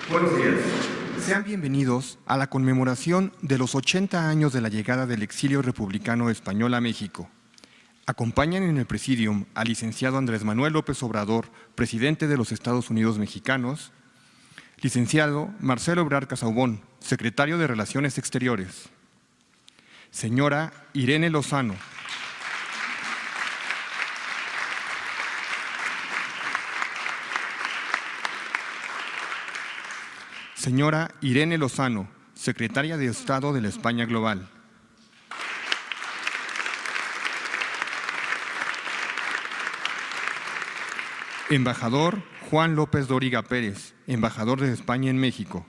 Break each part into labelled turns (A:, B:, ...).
A: Buenos días. Sean bienvenidos a la conmemoración de los 80 años de la llegada del exilio republicano español a México. Acompañan en el presidium al licenciado Andrés Manuel López Obrador, presidente de los Estados Unidos Mexicanos, licenciado Marcelo Ebrard Casaubon, secretario de Relaciones Exteriores, señora Irene Lozano, señora Irene Lozano, secretaria de Estado de la España Global, embajador Juan López Dóriga Pérez, embajador de España en México,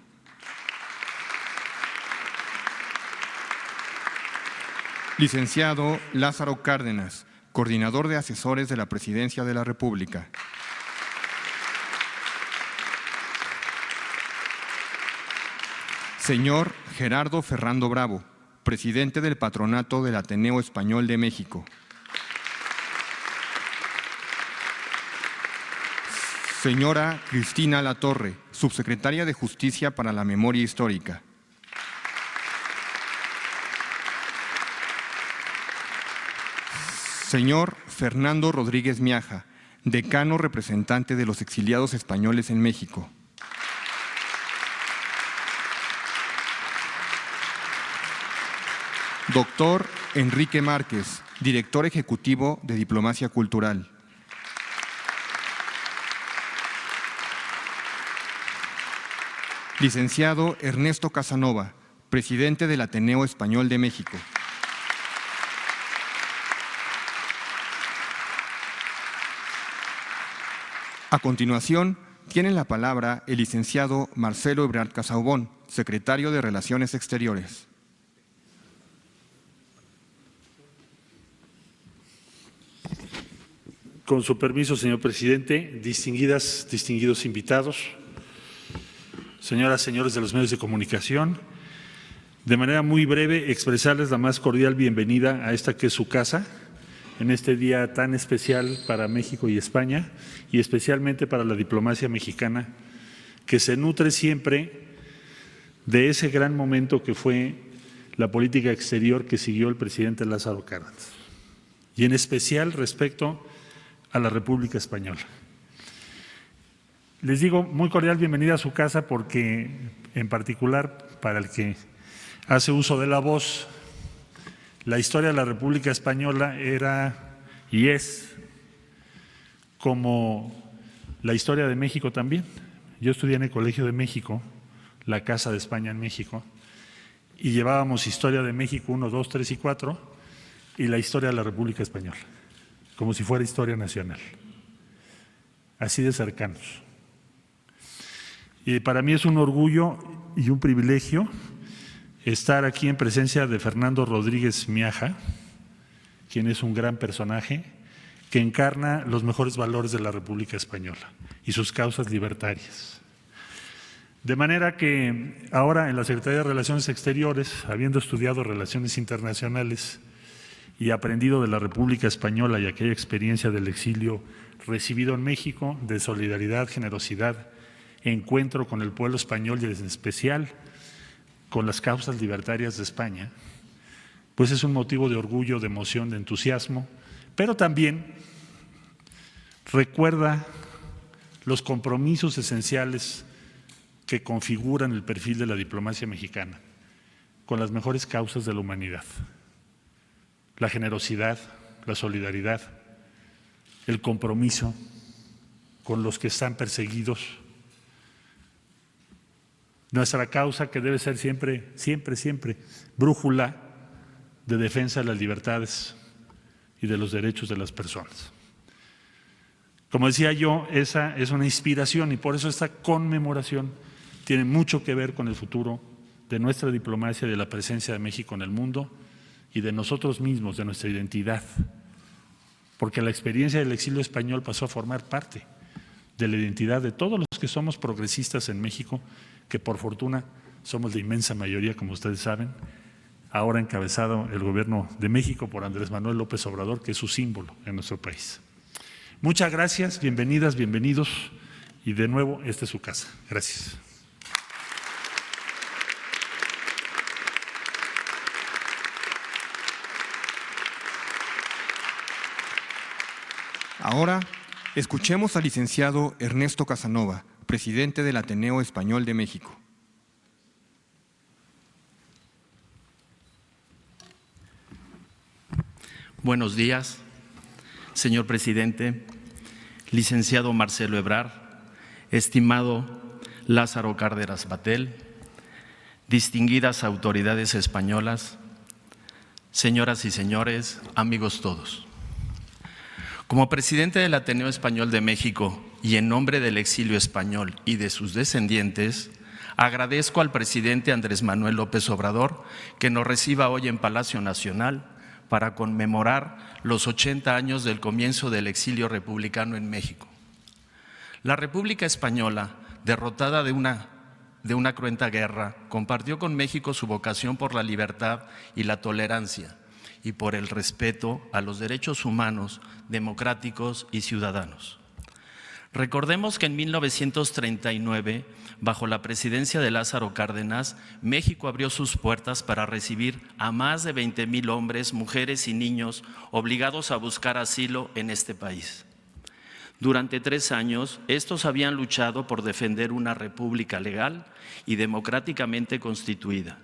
A: licenciado Lázaro Cárdenas, coordinador de asesores de la Presidencia de la República, señor Gerardo Ferrando Bravo, presidente del Patronato del Ateneo Español de México, señora Cristina Latorre, subsecretaria de Justicia para la Memoria Histórica, señor Fernando Rodríguez Miaja, decano representante de los exiliados españoles en México, doctor Enrique Márquez, director ejecutivo de Diplomacia Cultural, licenciado Ernesto Casanova, presidente del Ateneo Español de México, a continuación, tiene la palabra el licenciado Marcelo Ebrard Casaubon, secretario de Relaciones Exteriores.
B: Con su permiso, señor presidente, distinguidos invitados, señoras, señores de los medios de comunicación, de manera muy breve expresarles la más cordial bienvenida a esta que es su casa, en este día tan especial para México y España, y especialmente para la diplomacia mexicana, que se nutre siempre de ese gran momento que fue la política exterior que siguió el presidente Lázaro Cárdenas, y en especial respecto a la República Española. Les digo muy cordial bienvenida a su casa porque, en particular, para el que hace uso de la voz, la historia de la República Española era y es como la historia de México también. Yo estudié en el Colegio de México, la Casa de España en México, y llevábamos historia de México 1, 2, 3 y 4 y la historia de la República Española, como si fuera historia nacional, así de cercanos. Y para mí es un orgullo y un privilegio estar aquí en presencia de Fernando Rodríguez Miaja, quien es un gran personaje que encarna los mejores valores de la República Española y sus causas libertarias. De manera que ahora en la Secretaría de Relaciones Exteriores, habiendo estudiado Relaciones Internacionales y aprendido de la República Española y aquella experiencia del exilio recibido en México, de solidaridad, generosidad, encuentro con el pueblo español y en especial con las causas libertarias de España, pues es un motivo de orgullo, de emoción, de entusiasmo, pero también recuerda los compromisos esenciales que configuran el perfil de la diplomacia mexicana con las mejores causas de la humanidad. La generosidad, la solidaridad, el compromiso con los que están perseguidos. Nuestra causa que debe ser siempre brújula de defensa de las libertades y de los derechos de las personas. Como decía yo, esa es una inspiración y por eso esta conmemoración tiene mucho que ver con el futuro de nuestra diplomacia y de la presencia de México en el mundo y de nosotros mismos, de nuestra identidad, porque la experiencia del exilio español pasó a formar parte de la identidad de todos los que somos progresistas en México, que por fortuna somos la inmensa mayoría, como ustedes saben, ahora encabezado el gobierno de México por Andrés Manuel López Obrador, que es su símbolo en nuestro país. Muchas gracias, bienvenidas, bienvenidos, y de nuevo, esta es su casa. Gracias.
A: Ahora, escuchemos al licenciado Ernesto Casanova, presidente del Ateneo Español de México.
C: Buenos días, señor presidente, licenciado Marcelo Ebrard, estimado Lázaro Cárdenas Batel, distinguidas autoridades españolas, señoras y señores, amigos todos. Como presidente del Ateneo Español de México y en nombre del exilio español y de sus descendientes, agradezco al presidente Andrés Manuel López Obrador que nos reciba hoy en Palacio Nacional para conmemorar los 80 años del comienzo del exilio republicano en México. La República Española, derrotada de una cruenta guerra, compartió con México su vocación por la libertad y la tolerancia y por el respeto a los derechos humanos, democráticos y ciudadanos. Recordemos que en 1939, bajo la presidencia de Lázaro Cárdenas, México abrió sus puertas para recibir a más de 20,000 hombres, mujeres y niños obligados a buscar asilo en este país. Durante 3 años, estos habían luchado por defender una república legal y democráticamente constituida,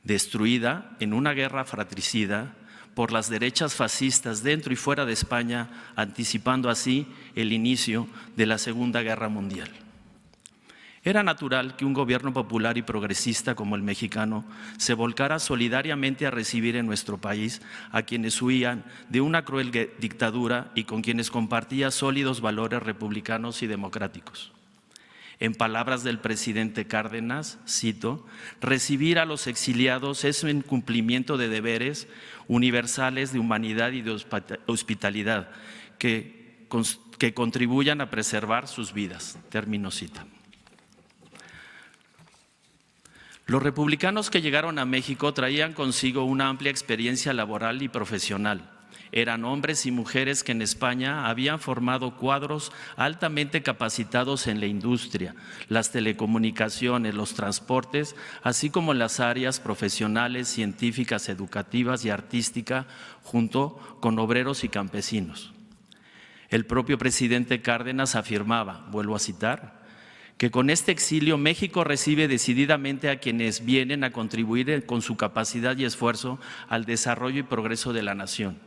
C: destruida en una guerra fratricida por las derechas fascistas dentro y fuera de España, anticipando así el inicio de la Segunda Guerra Mundial. Era natural que un gobierno popular y progresista como el mexicano se volcara solidariamente a recibir en nuestro país a quienes huían de una cruel dictadura y con quienes compartía sólidos valores republicanos y democráticos. En palabras del presidente Cárdenas, cito, recibir a los exiliados es un cumplimiento de deberes universales de humanidad y de hospitalidad que contribuyan a preservar sus vidas. Termino cita. Los republicanos que llegaron a México traían consigo una amplia experiencia laboral y profesional. Eran hombres y mujeres que en España habían formado cuadros altamente capacitados en la industria, las telecomunicaciones, los transportes, así como en las áreas profesionales, científicas, educativas y artísticas, junto con obreros y campesinos. El propio presidente Cárdenas afirmaba, vuelvo a citar, que con este exilio México recibe decididamente a quienes vienen a contribuir con su capacidad y esfuerzo al desarrollo y progreso de la nación.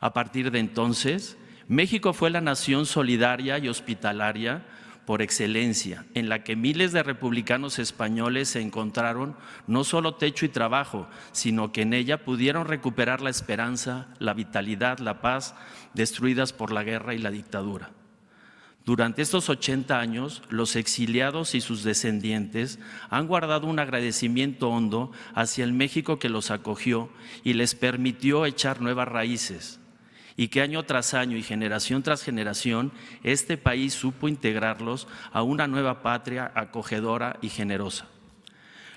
C: A partir de entonces, México fue la nación solidaria y hospitalaria por excelencia, en la que miles de republicanos españoles se encontraron no solo techo y trabajo, sino que en ella pudieron recuperar la esperanza, la vitalidad, la paz, destruidas por la guerra y la dictadura. Durante estos 80 años, los exiliados y sus descendientes han guardado un agradecimiento hondo hacia el México que los acogió y les permitió echar nuevas raíces, y que año tras año y generación tras generación, este país supo integrarlos a una nueva patria acogedora y generosa.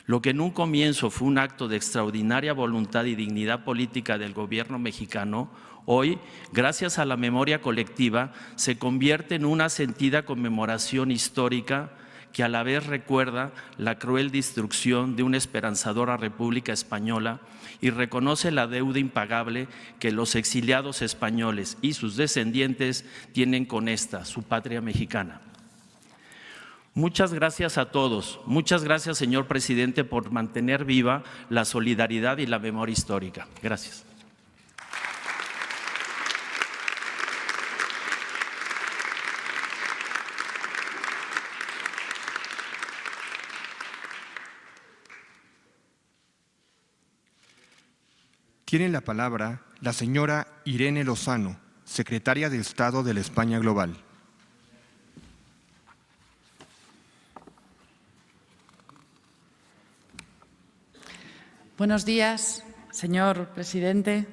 C: Lo que en un comienzo fue un acto de extraordinaria voluntad y dignidad política del gobierno mexicano, hoy, gracias a la memoria colectiva, se convierte en una sentida conmemoración histórica que a la vez recuerda la cruel destrucción de una esperanzadora República Española y reconoce la deuda impagable que los exiliados españoles y sus descendientes tienen con esta, su patria mexicana. Muchas gracias a todos. Muchas gracias, señor presidente, por mantener viva la solidaridad y la memoria histórica. Gracias.
A: Tiene la palabra la señora Irene Lozano, secretaria de Estado de la España Global.
D: Buenos días, señor presidente,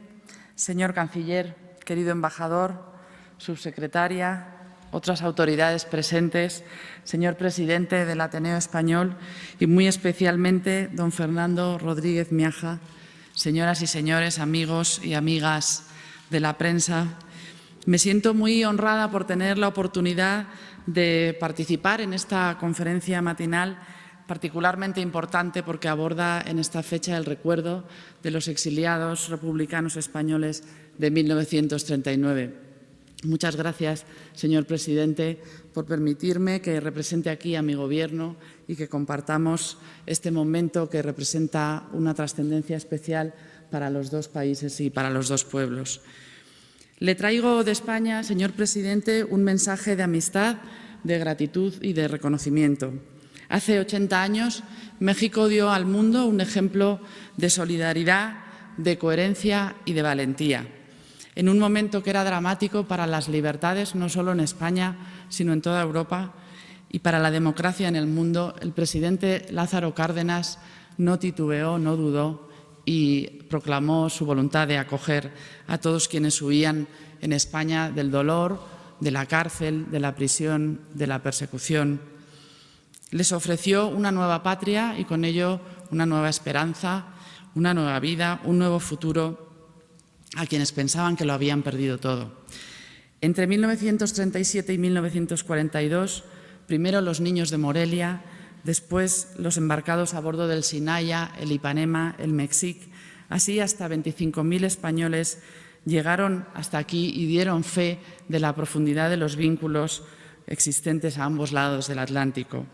D: señor canciller, querido embajador, subsecretaria, otras autoridades presentes, señor presidente del Ateneo Español y muy especialmente don Fernando Rodríguez Miaja, señoras y señores, amigos y amigas de la prensa. Me siento muy honrada por tener la oportunidad de participar en esta conferencia matinal particularmente importante porque aborda en esta fecha el recuerdo de los exiliados republicanos españoles de 1939. Muchas gracias, señor presidente, por permitirme que represente aquí a mi Gobierno y que compartamos este momento que representa una trascendencia especial para los dos países y para los dos pueblos. Le traigo de España, señor presidente, un mensaje de amistad, de gratitud y de reconocimiento. Hace 80 años, México dio al mundo un ejemplo de solidaridad, de coherencia y de valentía. En un momento que era dramático para las libertades, no solo en España, sino en toda Europa, y para la democracia en el mundo, el presidente Lázaro Cárdenas no titubeó, no dudó y proclamó su voluntad de acoger a todos quienes huían en España del dolor, de la cárcel, de la prisión, de la persecución. Les ofreció una nueva patria y con ello una nueva esperanza, una nueva vida, un nuevo futuro a quienes pensaban que lo habían perdido todo. Entre 1937 y 1942, primero los niños de Morelia, después los embarcados a bordo del Sinaya, el Ipanema, el Mexic, así hasta 25.000 españoles llegaron hasta aquí y dieron fe de la profundidad de los vínculos existentes a ambos lados del Atlántico.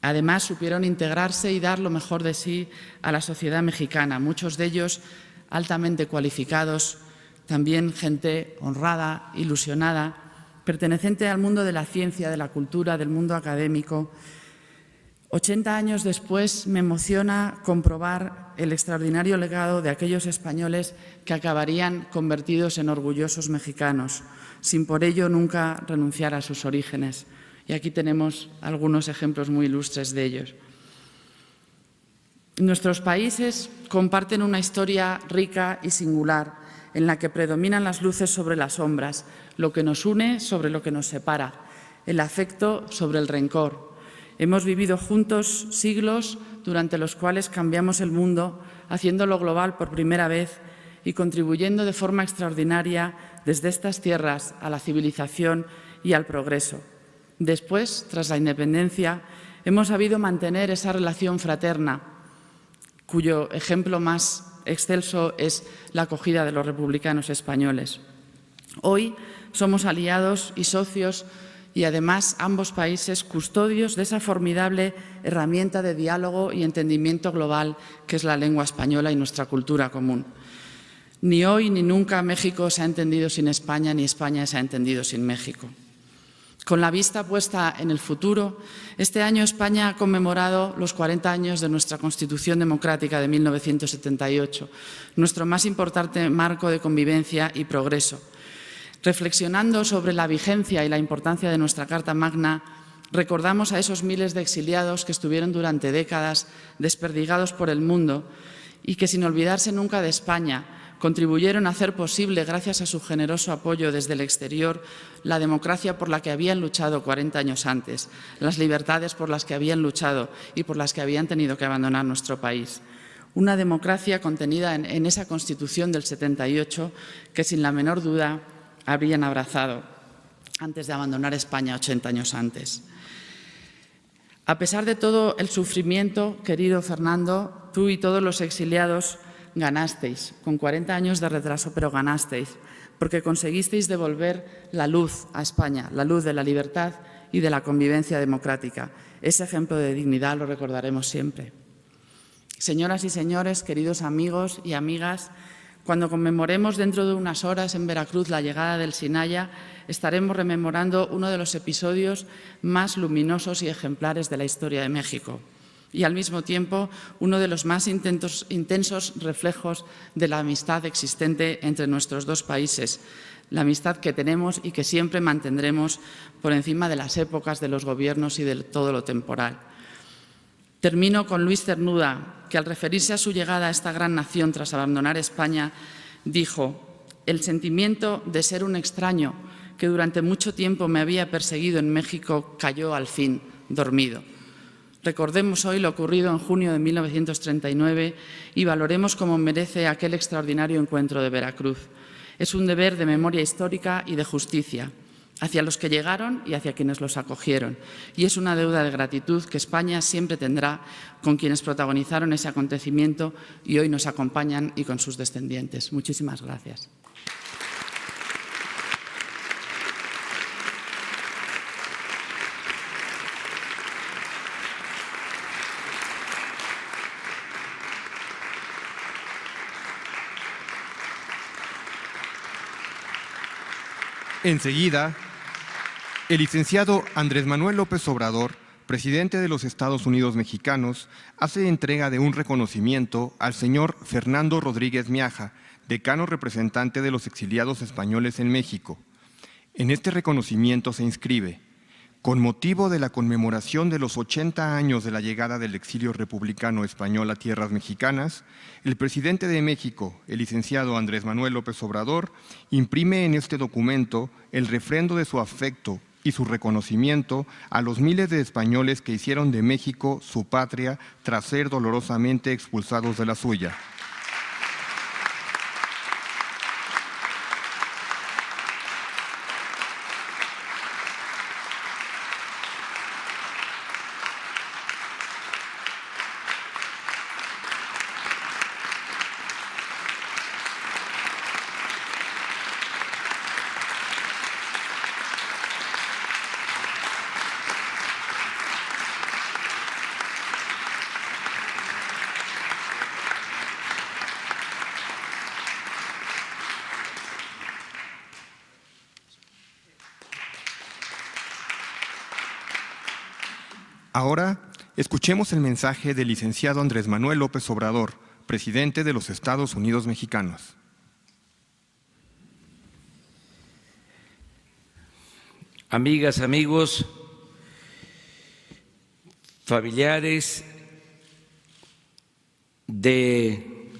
D: Además, supieron integrarse y dar lo mejor de sí a la sociedad mexicana, muchos de ellos altamente cualificados, también gente honrada, ilusionada, perteneciente al mundo de la ciencia, de la cultura, del mundo académico. 80 años después me emociona comprobar el extraordinario legado de aquellos españoles que acabarían convertidos en orgullosos mexicanos, sin por ello nunca renunciar a sus orígenes. Y aquí tenemos algunos ejemplos muy ilustres de ellos. Nuestros países comparten una historia rica y singular, en la que predominan las luces sobre las sombras, lo que nos une sobre lo que nos separa, el afecto sobre el rencor. Hemos vivido juntos siglos durante los cuales cambiamos el mundo, haciéndolo global por primera vez y contribuyendo de forma extraordinaria desde estas tierras a la civilización y al progreso. Después, tras la independencia, hemos sabido mantener esa relación fraterna, cuyo ejemplo más excelso es la acogida de los republicanos españoles. Hoy somos aliados y socios y, además, ambos países custodios de esa formidable herramienta de diálogo y entendimiento global que es la lengua española y nuestra cultura común. Ni hoy ni nunca México se ha entendido sin España, ni España se ha entendido sin México. Con la vista puesta en el futuro, este año España ha conmemorado los 40 años de nuestra Constitución Democrática de 1978, nuestro más importante marco de convivencia y progreso. Reflexionando sobre la vigencia y la importancia de nuestra Carta Magna, recordamos a esos miles de exiliados que estuvieron durante décadas desperdigados por el mundo y que, sin olvidarse nunca de España, contribuyeron a hacer posible, gracias a su generoso apoyo desde el exterior, la democracia por la que habían luchado 40 años antes, las libertades por las que habían luchado y por las que habían tenido que abandonar nuestro país. Una democracia contenida en esa Constitución del 78 que, sin la menor duda, habrían abrazado antes de abandonar España 80 años antes. A pesar de todo el sufrimiento, querido Fernando, tú y todos los exiliados ganasteis, con 40 años de retraso, pero ganasteis, porque conseguisteis devolver la luz a España, la luz de la libertad y de la convivencia democrática. Ese ejemplo de dignidad lo recordaremos siempre. Señoras y señores, queridos amigos y amigas, cuando conmemoremos dentro de unas horas en Veracruz la llegada del Sinaya, estaremos rememorando uno de los episodios más luminosos y ejemplares de la historia de México, y al mismo tiempo uno de los más intensos reflejos de la amistad existente entre nuestros dos países, la amistad que tenemos y que siempre mantendremos por encima de las épocas, de los gobiernos y de todo lo temporal. Termino con Luis Cernuda, que al referirse a su llegada a esta gran nación tras abandonar España, dijo: «El sentimiento de ser un extraño que durante mucho tiempo me había perseguido en México cayó al fin, dormido». Recordemos hoy lo ocurrido en junio de 1939 y valoremos como merece aquel extraordinario encuentro de Veracruz. Es un deber de memoria histórica y de justicia hacia los que llegaron y hacia quienes los acogieron. Y es una deuda de gratitud que España siempre tendrá con quienes protagonizaron ese acontecimiento y hoy nos acompañan y con sus descendientes. Muchísimas gracias.
A: Enseguida, el licenciado Andrés Manuel López Obrador, presidente de los Estados Unidos mexicanos, hace entrega de un reconocimiento al señor Fernando Rodríguez Miaja, decano representante de los exiliados españoles en México. En este reconocimiento se inscribe: con motivo de la conmemoración de los 80 años de la llegada del exilio republicano español a tierras mexicanas, el presidente de México, el licenciado Andrés Manuel López Obrador, imprime en este documento el refrendo de su afecto y su reconocimiento a los miles de españoles que hicieron de México su patria tras ser dolorosamente expulsados de la suya. Ahora, escuchemos el mensaje del licenciado Andrés Manuel López Obrador, presidente de los Estados Unidos mexicanos.
E: Amigas, amigos, familiares de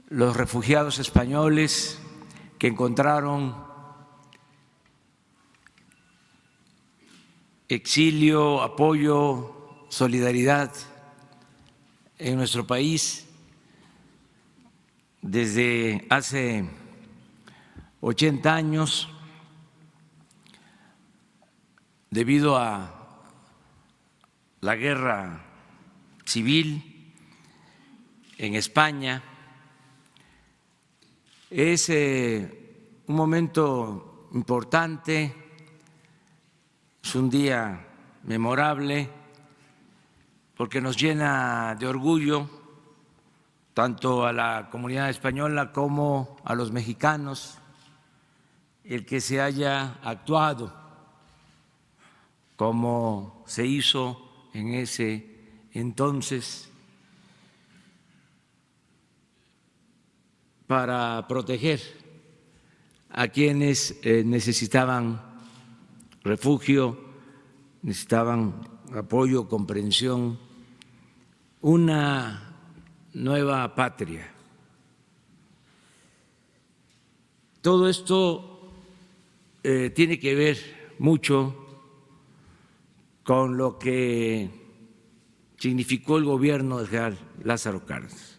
E: los refugiados españoles que encontraron exilio, apoyo, solidaridad en nuestro país desde hace 80 años, debido a la guerra civil en España. Es un momento importante. Es un día memorable porque nos llena de orgullo tanto a la comunidad española como a los mexicanos el que se haya actuado como se hizo en ese entonces para proteger a quienes necesitaban refugio, necesitaban apoyo, comprensión, una nueva patria. Todo esto tiene que ver mucho con lo que significó el gobierno del general Lázaro Cárdenas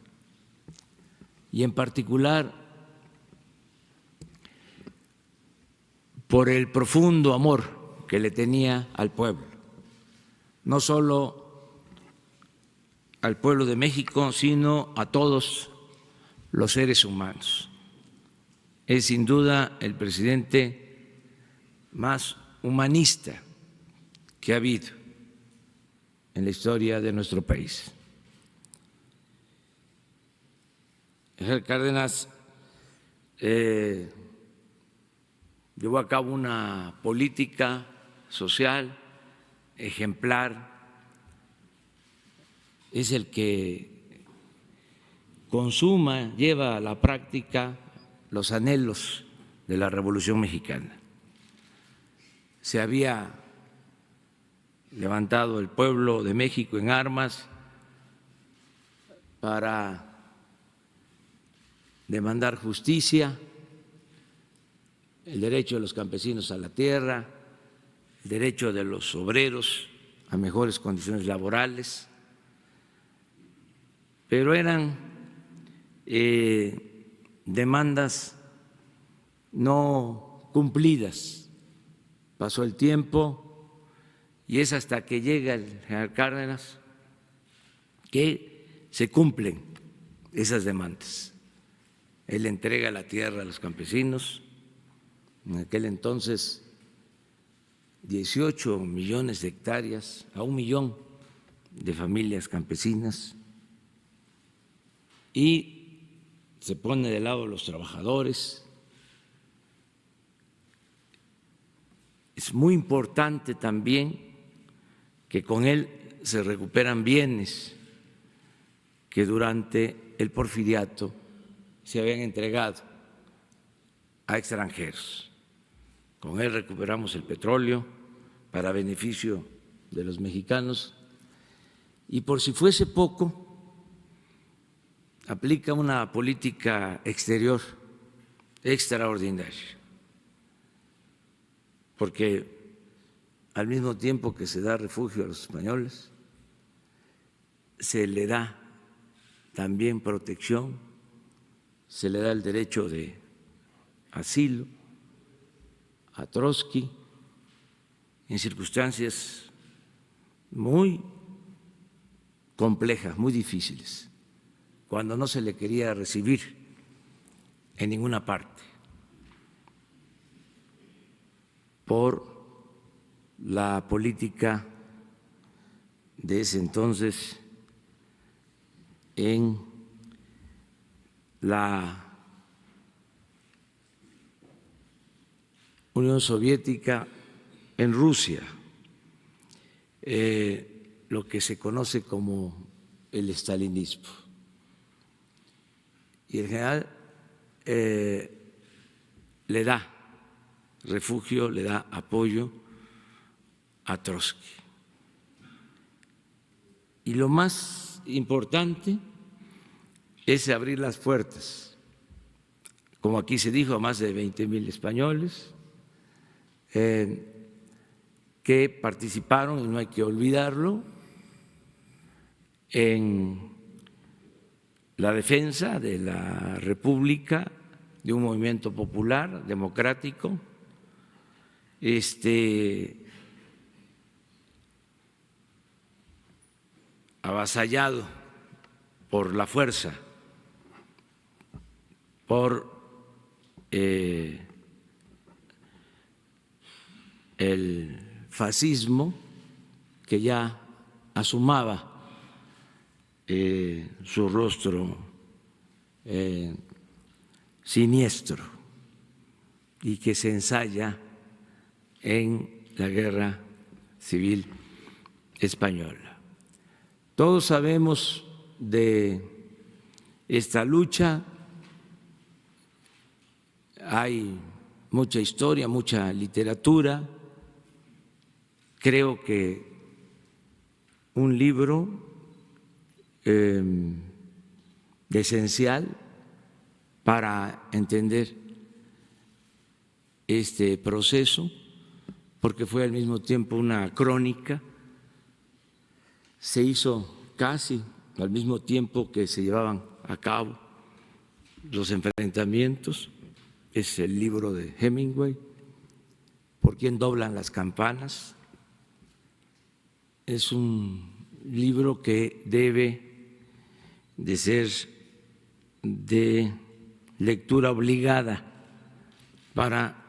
E: y en particular por el profundo amor que le tenía al pueblo, no solo al pueblo de México, sino a todos los seres humanos. Es sin duda el presidente más humanista que ha habido en la historia de nuestro país. El general Cárdenas llevó a cabo una política social ejemplar, es el que consuma, lleva a la práctica los anhelos de la Revolución Mexicana. Se había levantado el pueblo de México en armas para demandar justicia, el derecho de los campesinos a la tierra, el derecho de los obreros a mejores condiciones laborales, pero eran demandas no cumplidas. Pasó el tiempo y es hasta que llega el general Cárdenas que se cumplen esas demandas. Él entrega la tierra a los campesinos. En aquel entonces 18 millones de hectáreas a 1 millón de familias campesinas y se pone del lado de los trabajadores, Es muy importante también que con él se recuperan bienes que durante el porfiriato se habían entregado a extranjeros. Con él recuperamos el petróleo para beneficio de los mexicanos y, por si fuese poco, aplica una política exterior extraordinaria, porque al mismo tiempo que se da refugio a los españoles, se le da también protección, se le da el derecho de asilo a Trotsky en circunstancias muy complejas, muy difíciles, cuando no se le quería recibir en ninguna parte por la política de ese entonces en la Unión Soviética, en Rusia, lo que se conoce como el estalinismo. Y el general le da refugio, le da apoyo a Trotsky. Y lo más importante es abrir las puertas, como aquí se dijo, a más de 20,000 españoles que participaron, y no hay que olvidarlo, en la defensa de la República, de un movimiento popular, democrático, avasallado por la fuerza, por el fascismo que ya asomaba su rostro siniestro y que se ensaya en la Guerra Civil Española. Todos sabemos de esta lucha, hay mucha historia, mucha literatura. Creo que un libro esencial para entender este proceso, porque fue al mismo tiempo una crónica, se hizo casi al mismo tiempo que se llevaban a cabo los enfrentamientos. Es el libro de Hemingway, ¿Por quién doblan las campanas? Es un libro que debe de ser de lectura obligada para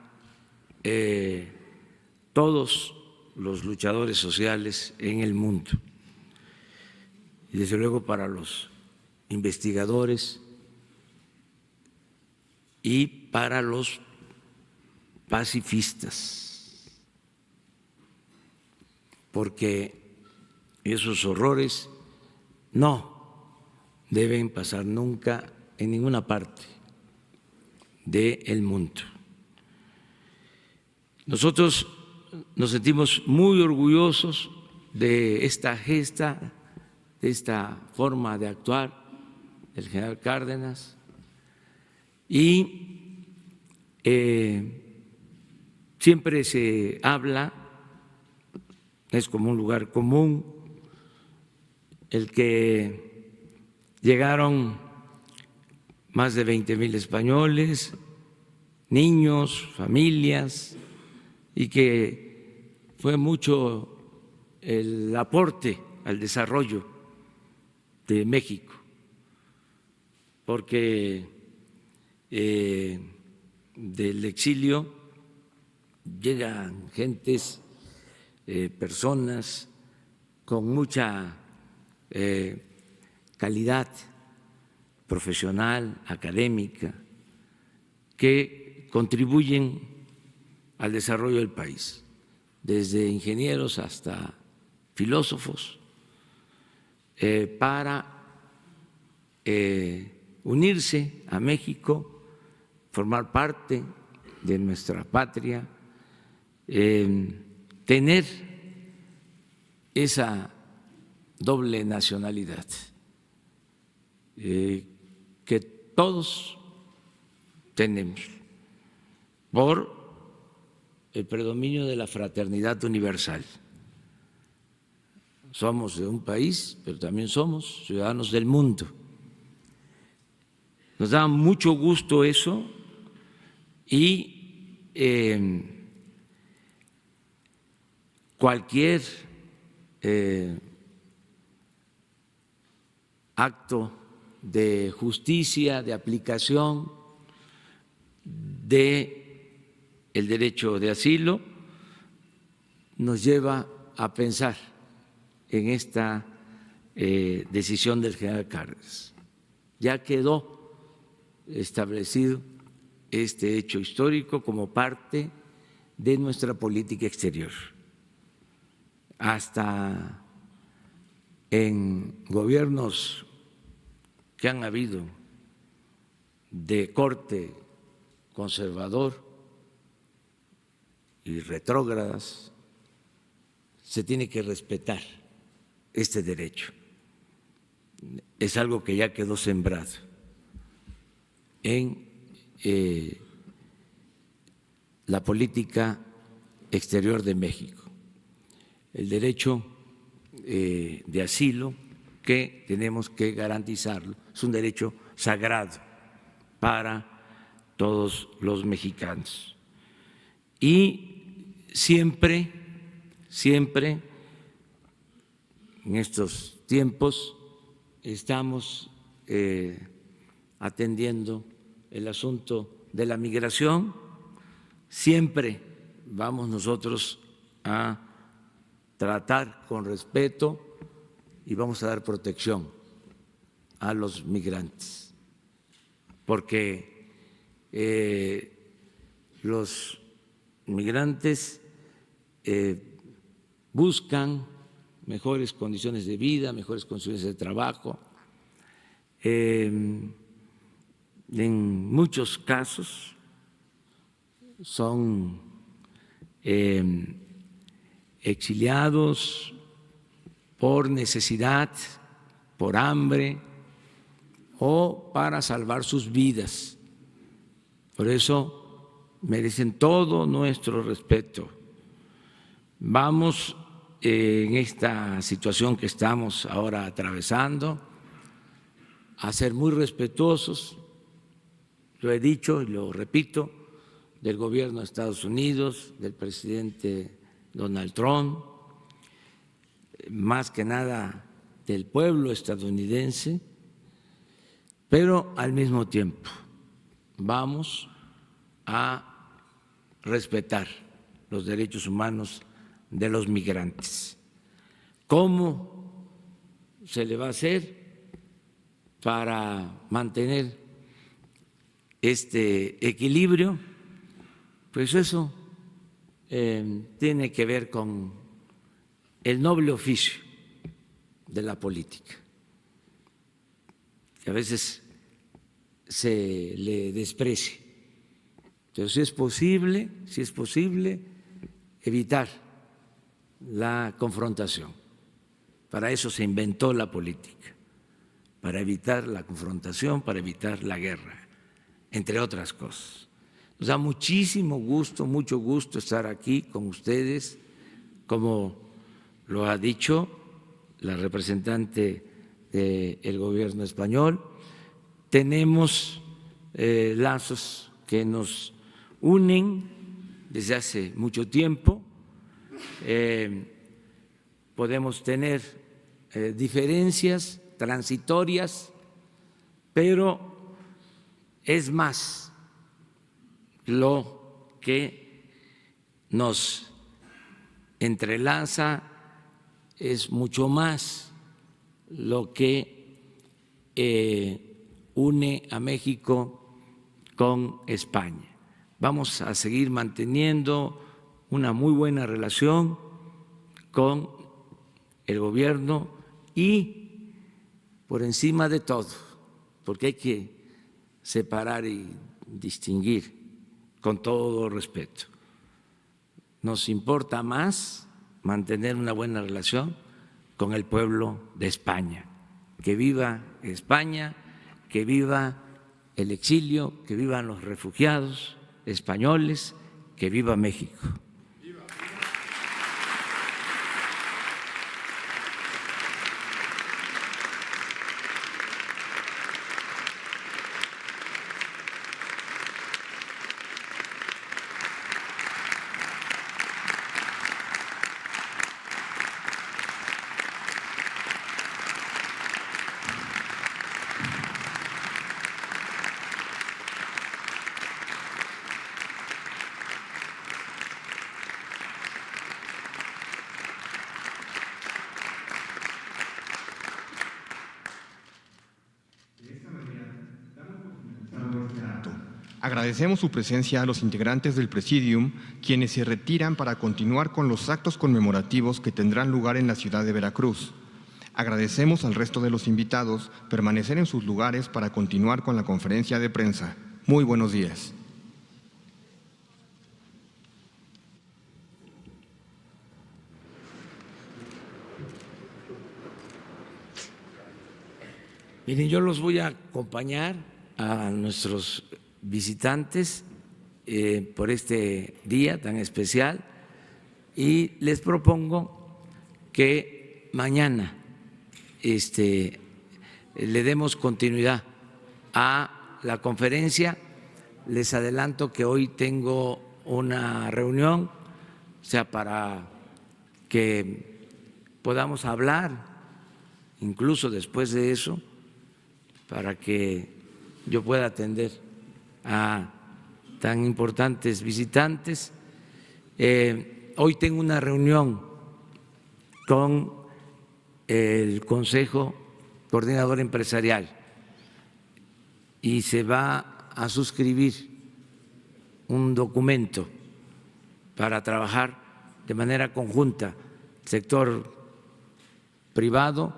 E: todos los luchadores sociales en el mundo y desde luego para los investigadores y para los pacifistas, porque esos horrores no deben pasar nunca en ninguna parte del mundo. Nosotros nos sentimos muy orgullosos de esta gesta, de esta forma de actuar del general Cárdenas y siempre se habla, es como un lugar común, el que llegaron más de 20,000 españoles, niños, familias, y que fue mucho el aporte al desarrollo de México, porque del exilio llegan gentes, personas con mucha calidad profesional, académica, que contribuyen al desarrollo del país. desde ingenieros hasta filósofos, para unirse a México, formar parte de nuestra patria, tener esa doble nacionalidad que todos tenemos por el predominio de la fraternidad universal. Somos de un país, pero también somos ciudadanos del mundo. Nos da mucho gusto eso y cualquier acto de justicia, de aplicación del derecho de asilo nos lleva a pensar en esta decisión del general Cárdenas. Ya quedó establecido este hecho histórico como parte de nuestra política exterior. Hasta en gobiernos que han habido de corte conservador y retrógradas, se tiene que respetar este derecho. Es algo que ya quedó sembrado en la política exterior de México. El derecho de asilo, que tenemos que garantizarlo, es un derecho sagrado para todos los mexicanos. Y siempre en estos tiempos estamos atendiendo el asunto de la migración, siempre vamos nosotros a tratar con respeto y vamos a dar protección a los migrantes, porque los migrantes buscan mejores condiciones de vida, mejores condiciones de trabajo. En muchos casos son exiliados por necesidad, por hambre o para salvar sus vidas. Por eso merecen todo nuestro respeto. Vamos en esta situación que estamos ahora atravesando a ser muy respetuosos, lo he dicho y lo repito, del gobierno de Estados Unidos, del presidente Donald Trump, más que nada del pueblo estadounidense, pero al mismo tiempo vamos a respetar los derechos humanos de los migrantes. ¿Cómo se le va a hacer para mantener este equilibrio? Pues eso tiene que ver con el noble oficio de la política, que a veces se le desprecia, pero si es posible evitar la confrontación. Para eso se inventó la política, para evitar la confrontación, para evitar la guerra, entre otras cosas. Nos da muchísimo gusto, mucho gusto estar aquí con ustedes, como lo ha dicho la representante del gobierno español. Tenemos lazos que nos unen desde hace mucho tiempo. Podemos tener diferencias transitorias, pero es más lo que nos entrelaza, es mucho más lo que une a México con España. Vamos a seguir manteniendo una muy buena relación con el gobierno y, por encima de todo, porque hay que separar y distinguir con todo respeto, nos importa más mantener una buena relación con el pueblo de España. Que viva España, que viva el exilio, que vivan los refugiados españoles, que viva México.
A: Agradecemos su presencia a los integrantes del Presidium, quienes se retiran para continuar con los actos conmemorativos que tendrán lugar en la ciudad de Veracruz. Agradecemos al resto de los invitados permanecer en sus lugares para continuar con la conferencia de prensa. Muy buenos días.
E: Miren, yo los voy a acompañar a nuestros visitantes por este día tan especial y les propongo que mañana le demos continuidad a la conferencia. Les adelanto que hoy tengo una reunión, o sea, para que podamos hablar, incluso después de eso, para que yo pueda atender a tan importantes visitantes. Hoy tengo una reunión con el Consejo Coordinador Empresarial y se va a suscribir un documento para trabajar de manera conjunta, sector privado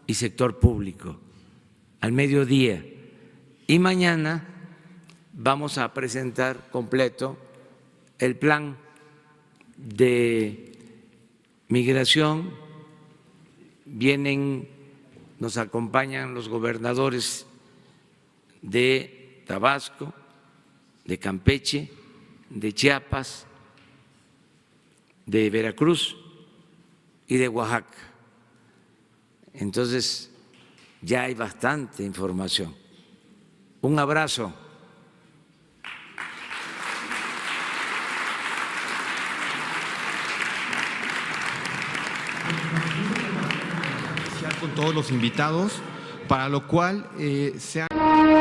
E: y sector público, al mediodía. Y mañana vamos a presentar completo el plan de migración. Nos acompañan los gobernadores de Tabasco, de Campeche, de Chiapas, de Veracruz y de Oaxaca. Entonces, ya hay bastante información. Un abrazo.
A: Con todos los invitados, para lo cual se ha...